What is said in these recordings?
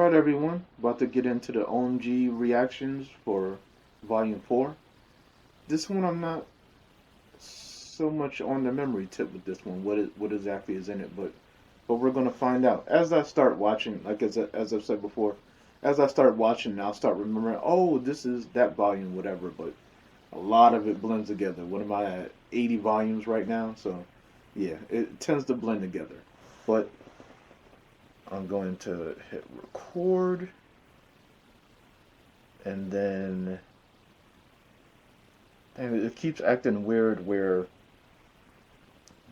Alright, everyone. About to get into the OMG reactions for Volume 4. This one, I'm not so much on the memory tip with this one, what exactly is in it, but we're going to find out. As I start watching, like as I've said before, as I start watching, I'll start remembering, oh, this is that volume, whatever, but a lot of it blends together. What am I at? 80 volumes right now? So, yeah, it tends to blend together. But I'm going to hit record, and then and it keeps acting weird where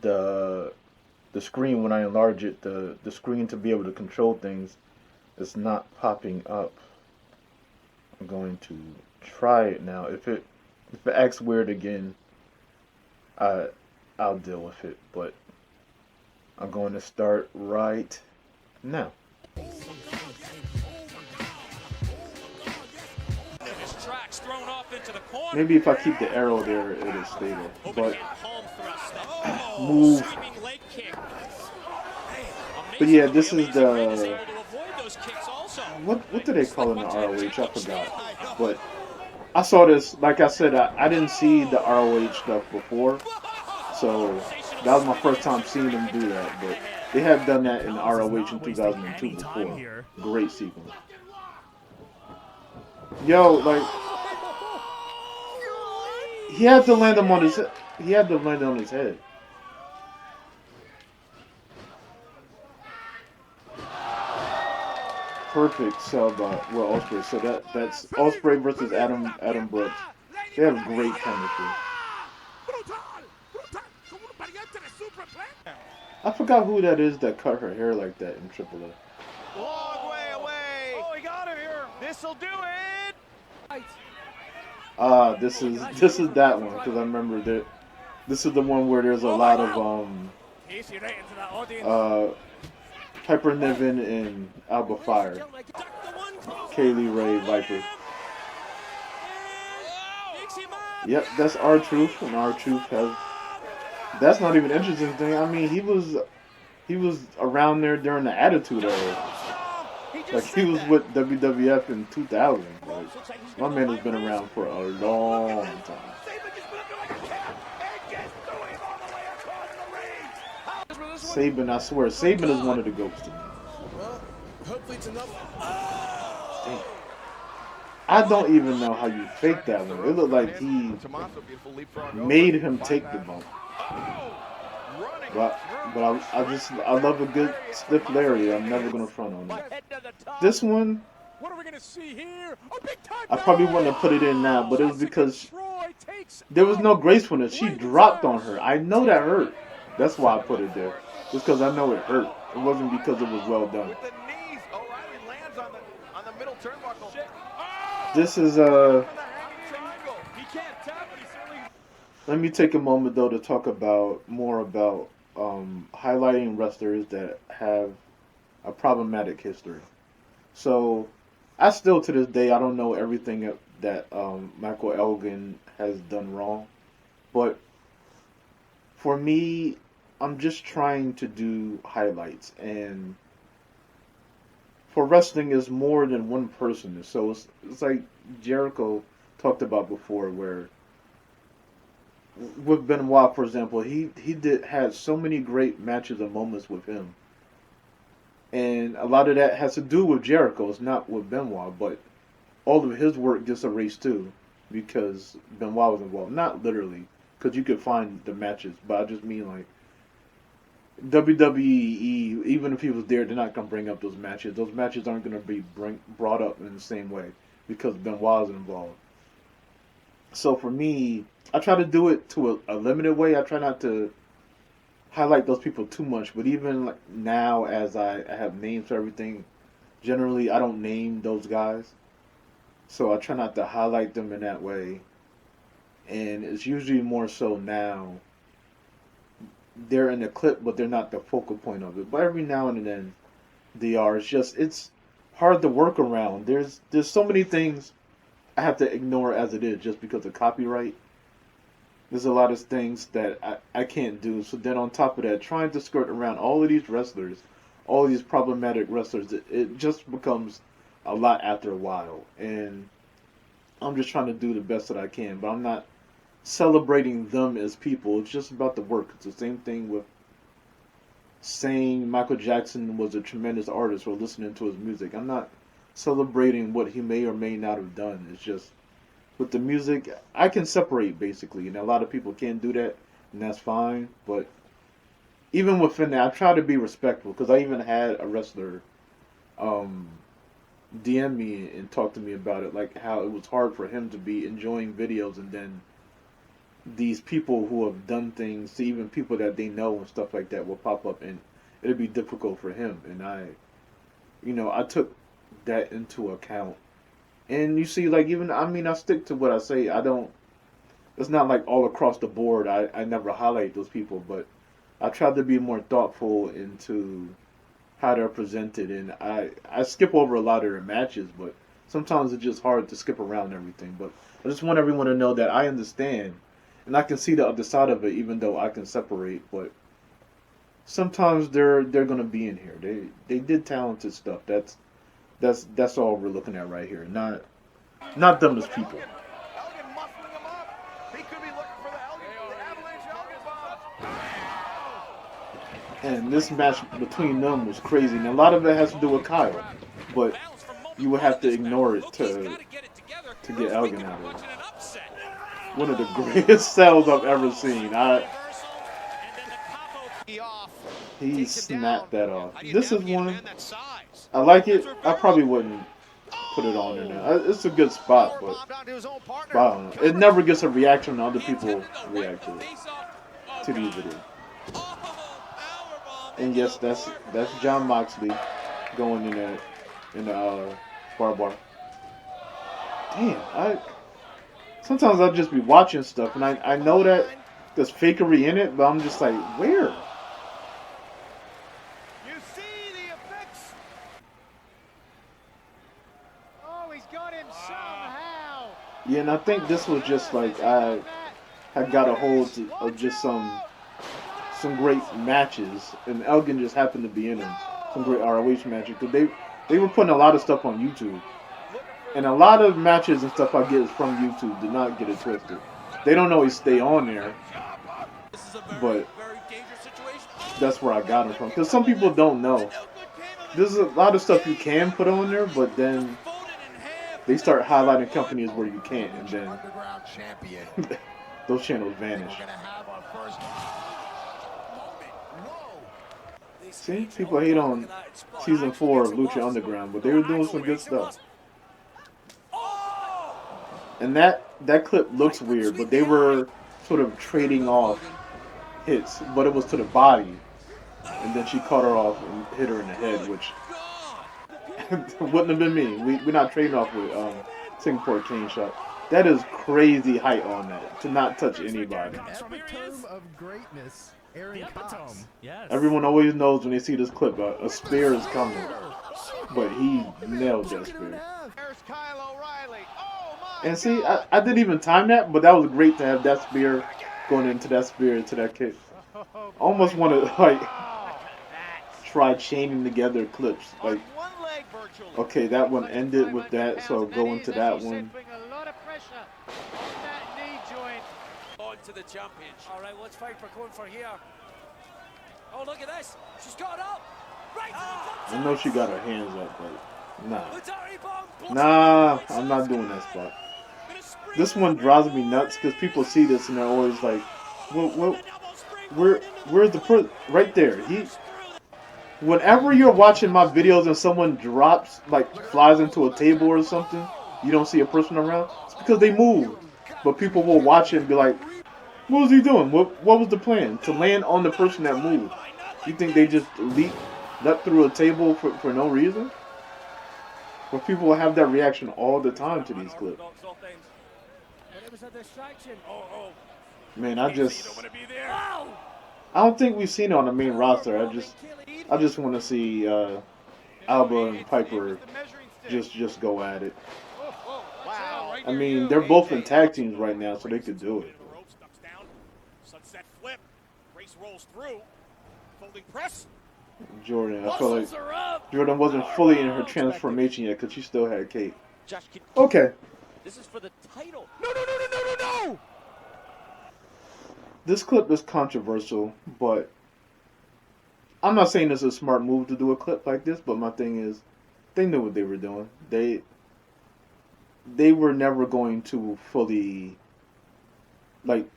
the the screen, when I enlarge it, the screen to be able to control things is not popping up. I'm going to try it now. If it acts weird again, I I'll deal with it. But I'm going to start right now. Maybe if I keep the arrow there, it'll stay there. But move. But yeah, this is the what do they call it in the ROH? I forgot. But I saw this. Like I said, I didn't see the ROH stuff before, so that was my first time seeing them do that. But they have done that in ROH in 2002 before. Great sequence. Yo, like he had to land him on his. He had to land on his head. Perfect sub with Ospreay. So that's Ospreay versus Adam Brooks. They have great chemistry. I forgot who that is that cut her hair like that in AAA. Long way away. Oh, he got her here. This'll do it. This is that one because I remember that this is the one where there's a lot of Piper Niven and Alba Fire. Kaylee Ray Viper. Yep, that's R-Truth, and R-Truth has. That's not even an interesting thing. I mean, he was around there during the Attitude Era. Like he was with WWF in 2000. Like, my man has been around for a long time. Sabin, I swear, Sabin is one of the goats to me. Well, hopefully it's enough. I don't even know how you fake that one. It looked like he made him take the bump. But I love a good stiff lariat. I'm never gonna front on it. This one, I probably wouldn't have put it in now, but it was because there was no gracefulness. She dropped on her. I know that hurt. That's why I put it there. Just because I know it hurt. It wasn't because it was well done. This is let me take a moment though to talk about more about highlighting wrestlers that have a problematic history. So I still to this day I don't know everything that Michael Elgin has done wrong, but for me, I'm just trying to do highlights, and for wrestling is more than one person. So it's like Jericho talked about before, where with Benoit, for example, he had so many great matches and moments with him, and a lot of that has to do with Jericho. It's not with Benoit, but all of his work gets erased too because Benoit was involved. Not literally, because you could find the matches, but I just mean like WWE, even if he was there, they're not going to bring up those matches. Those matches aren't going to be brought up in the same way because Benoit is involved. So for me, I try to do it to a limited way. I try not to highlight those people too much. But even like now, as I have names for everything, generally I don't name those guys. So I try not to highlight them in that way. And it's usually more so now they're in the clip, but they're not the focal point of it. But every now and then they are. It's hard to work around. There's so many things I have to ignore as it is just because of copyright. There's a lot of things that I can't do. So then on top of that, trying to skirt around all of these wrestlers all these problematic wrestlers, it just becomes a lot after a while. And I'm just trying to do the best that I can, but I'm not celebrating them as people. It's just about the work. It's the same thing with saying Michael Jackson was a tremendous artist or listening to his music. I'm not celebrating what he may or may not have done. It's just with the music, I can separate basically, and a lot of people can't do that, and that's fine. But even within that, I try to be respectful because I even had a wrestler um, DM me and talk to me about it, like how it was hard for him to be enjoying videos and then these people who have done things to even people that they know and stuff like that will pop up and it'll be difficult for him. And I took that into account. And you see, like, even, I mean, I stick to what I say. I don't, it's not like all across the board. I never highlight those people, but I try to be more thoughtful into how they're presented. And I skip over a lot of their matches, but sometimes it's just hard to skip around everything. But I just want everyone to know that I understand and I can see the other side of it, even though I can separate. But sometimes they're gonna be in here. They did talented stuff. That's all we're looking at right here. Not them as people. Elgin muffling him up. He could be looking for the Avalanche Elgin bomb. And this match between them was crazy. And a lot of it has to do with Kyle, but you would have to ignore it to get Elgin out of it. One of the greatest sells I've ever seen. He snapped that off. This is one. I like it. I probably wouldn't put it on there now. It's a good spot, but I don't know. It never gets a reaction when other people react to these videos. And yes, that's Jon Moxley going in the bar. Damn, sometimes I'll just be watching stuff and I know that there's fakery in it, but I'm just like, where? You see the effects. Oh, he's got him somehow. Yeah, and I think this was just like I had got a hold of just some great matches, and Elgin just happened to be in them. Some great ROH matches, because they were putting a lot of stuff on YouTube, and a lot of matches and stuff I get is from YouTube. Do not get it twisted. They don't always stay on there, but that's where I got them from. Because some people don't know. There's a lot of stuff you can put on there, but then they start highlighting companies where you can't, and then those channels vanish. See, people hate on season 4 of Lucha Underground, but they were doing some good stuff. And that clip looks weird, but they were sort of trading off hits, but it was to the body. And then she caught her off and hit her in the head, which wouldn't have been me. We're not trading off with Singapore King Shot. That is crazy height on that, to not touch anybody. Epitome of greatness. Yes. Everyone always knows when they see this clip, a spear is coming. But he nailed that spear. There's Kyle O'Reilly. Oh my And see, God. I didn't even time that, but that was great to have that spear going into that spear, into that kick. Almost want to, like, try chaining together clips. Like, One leg virtually. okay, that one ended with that, so go into that one. A lot of pressure on that knee joint. On to the champion. All right, what's Viper going for here? Oh, look at this. She's got up. Right I know she got her hands up, but nah. Utari bomb. Nah, I'm not doing that spot. This one drives me nuts because people see this and they're always like, where's the right there? Whenever you're watching my videos and someone drops, like flies into a table or something, you don't see a person around, it's because they moved. But people will watch it and be like, what was he doing? What was the plan? To land on the person that moved. You think they just leapt through a table for no reason? But people will have that reaction all the time to these clips. It was a distraction. Man, I don't think we've seen it on the main roster. I just want to see Alba and Piper just go at it. Wow. I mean, they're both in tag teams right now, so they could do it. Sunset flip. Grace rolls through. Folding press. Jordan. I feel like Muscles are up. Jordan wasn't fully in her transformation yet because she still had Kate. Josh, Okay, this is for the title. No! this clip is controversial, but I'm not saying it's a smart move to do a clip like this. But my thing is, they knew what they were doing. They were never going to fully like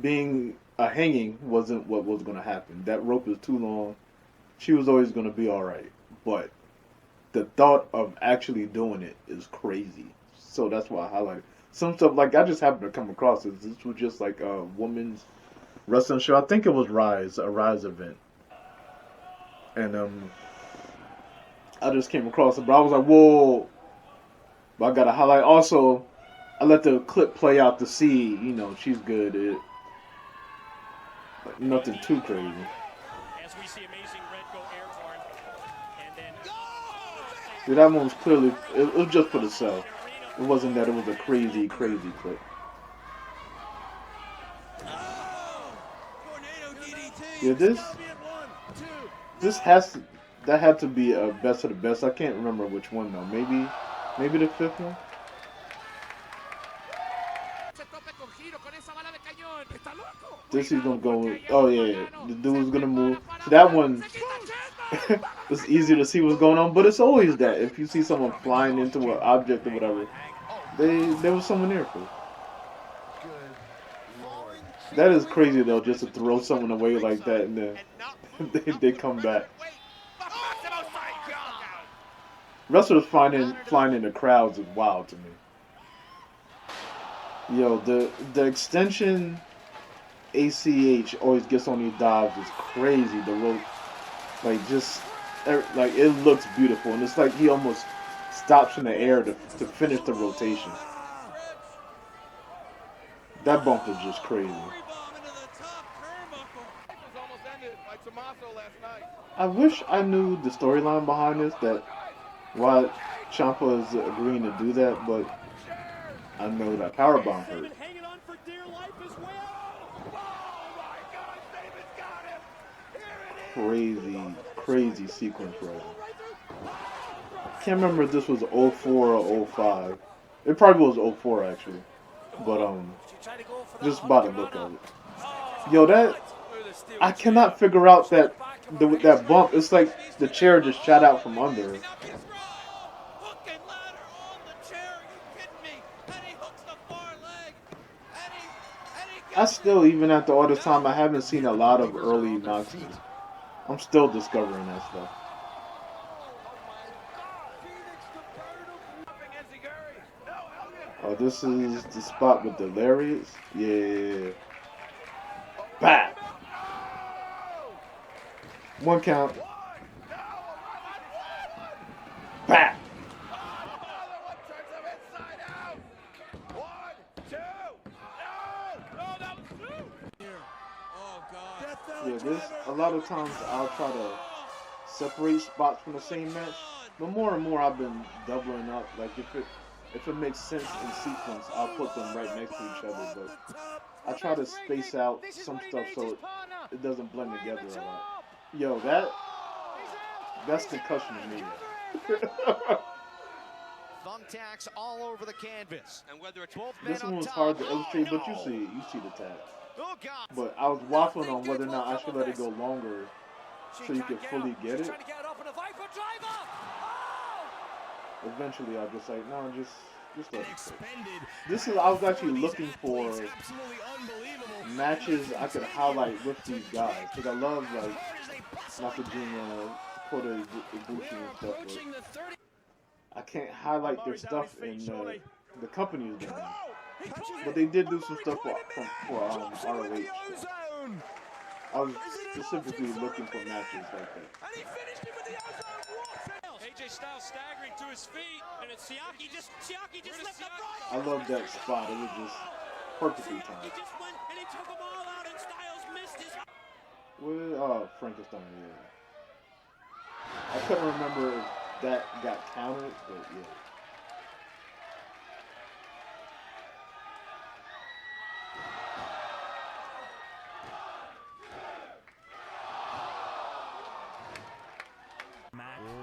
being a hanging wasn't what was going to happen. That rope is too long. She was always going to be all right, but the thought of actually doing it is crazy. So that's why I highlight some stuff. Like I just happened to come across this. This was just like a woman's wrestling show. I think it was a Rise event, and I just came across it. But I was like, whoa! But I got to highlight also. I let the clip play out to see, she's good. Nothing too crazy. As we see Amazing Red go airborne, and then See, that one was clearly, it was just for the sell. It wasn't that it was a crazy clip. Yeah, that had to be a best of the best. I can't remember which one though. Maybe the fifth one. This is gonna go. Oh yeah, the dude's gonna move. So that one, it's easier to see what's going on, but it's always that. If you see someone flying into an object or whatever, there was someone there for. That is crazy though, just to throw someone away like that and then they come back. Wrestlers flying in the crowds is wild to me. Yo, the extension ACH always gets on these dives is crazy. The rope, like it looks beautiful, and it's like he almost stops in the air to finish the rotation. That bump is just crazy. I wish I knew the storyline behind this, that why Ciampa is agreeing to do that, but I know that powerbomb hurt. hanging on for dear life as well. Crazy sequence right now. Can't remember if this was 04 or 05. It probably was 04 actually. But just by the look of it. Yo, I cannot figure out that bump. It's like the chair just shot out from under it. I still, even after all this time, I haven't seen a lot of early Knoxes. I'm still discovering that stuff. Oh, this is the spot with the lariats? Yeah. Bap! One count. Bap! Yeah, a lot of times I'll try to separate spots from the same match, but more and more I've been doubling up. Like if it makes sense in sequence, I'll put them right next to each other. But I try to space out some stuff so it doesn't blend together a lot. Yo, that's concussion to me. Thumbtacks all over the canvas, and whether it's both this one was hard to illustrate, but you see the tag. But I was waffling on whether or not I should let it go longer so you could fully get it. Eventually, I was just like, no, just let it go. I was actually looking for matches I could highlight with these guys because I love Nakajima, Kota Ibushi and stuff. But I can't highlight their stuff in the company's game. But they did do some stuff for ROH. I was specifically looking for matches like that. AJ Styles staggering to his feet, and it's Siaki just left the right. I love that spot. It was just perfectly timed. He just went and he took them all out, and Styles missed his. Frankenstein, yeah. I couldn't remember if that got counted, but yeah.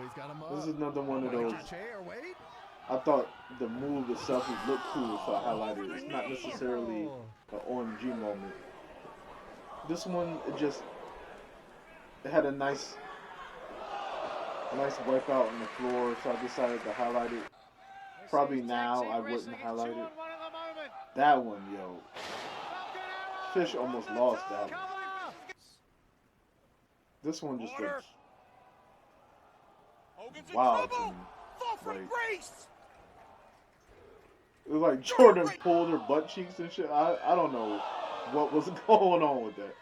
he's got him up. This is another one of Oh, those. like a chair, wait. I thought the move itself would look cool, so I highlighted it. It's not necessarily an OMG moment. This one, it had a nice wipeout on the floor, so I decided to highlight it. Probably now I wouldn't highlight it. That one, yo. Fish almost lost that one. This one just looks Hogan's wild in to trouble. me. Fall from Like, grace. it was like Jordan pulled her butt cheeks and shit. I don't know what was going on with that.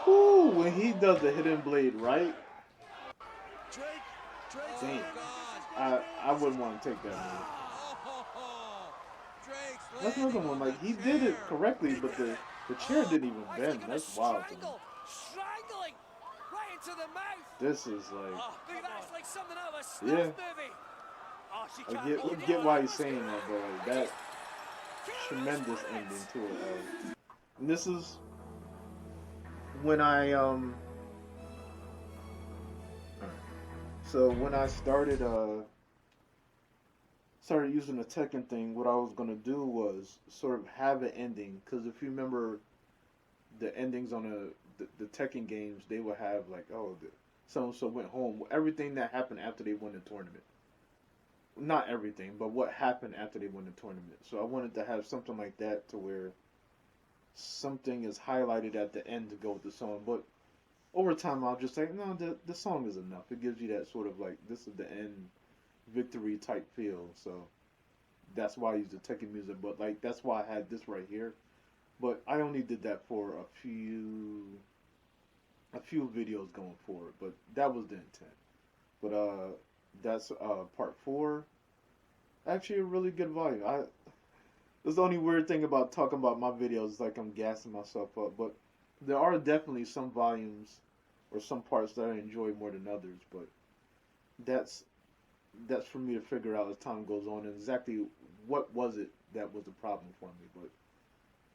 Whoo, when he does the hidden blade right, dang, I wouldn't want to take that move. That's another one, like, he did it correctly, but the chair didn't even bend. That's wild to me. Strangling right into the mouth. This is like, Look at that, it's like something out of a snuff yeah. movie. Oh, she I can't get why he's saying that, but like, that tremendous ending to it. And this is when I so when I started using the Tekken thing, what I was gonna do was sort of have an ending, because if you remember the endings on the Tekken games, they would have like, oh, so and so went home. Everything that happened after they won the tournament. Not everything, but what happened after they won the tournament. So I wanted to have something like that, to where something is highlighted at the end to go with the song. But over time, I'll just say, no, the song is enough. It gives you that sort of like, this is the end victory type feel. So that's why I use the Tekken music. But like, that's why I had this right here. But I only did that for a few videos going forward. But that was the intent. But that's part 4. Actually, a really good volume. That's the only weird thing about talking about my videos, is like I'm gassing myself up. But there are definitely some volumes or some parts that I enjoy more than others. But that's for me to figure out as time goes on, and exactly what was it that was the problem for me. But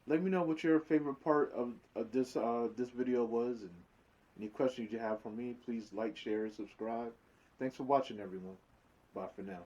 let me know what your favorite part of this video was, and any questions you have for me. Please like, share, and subscribe. Thanks for watching, everyone. Bye for now.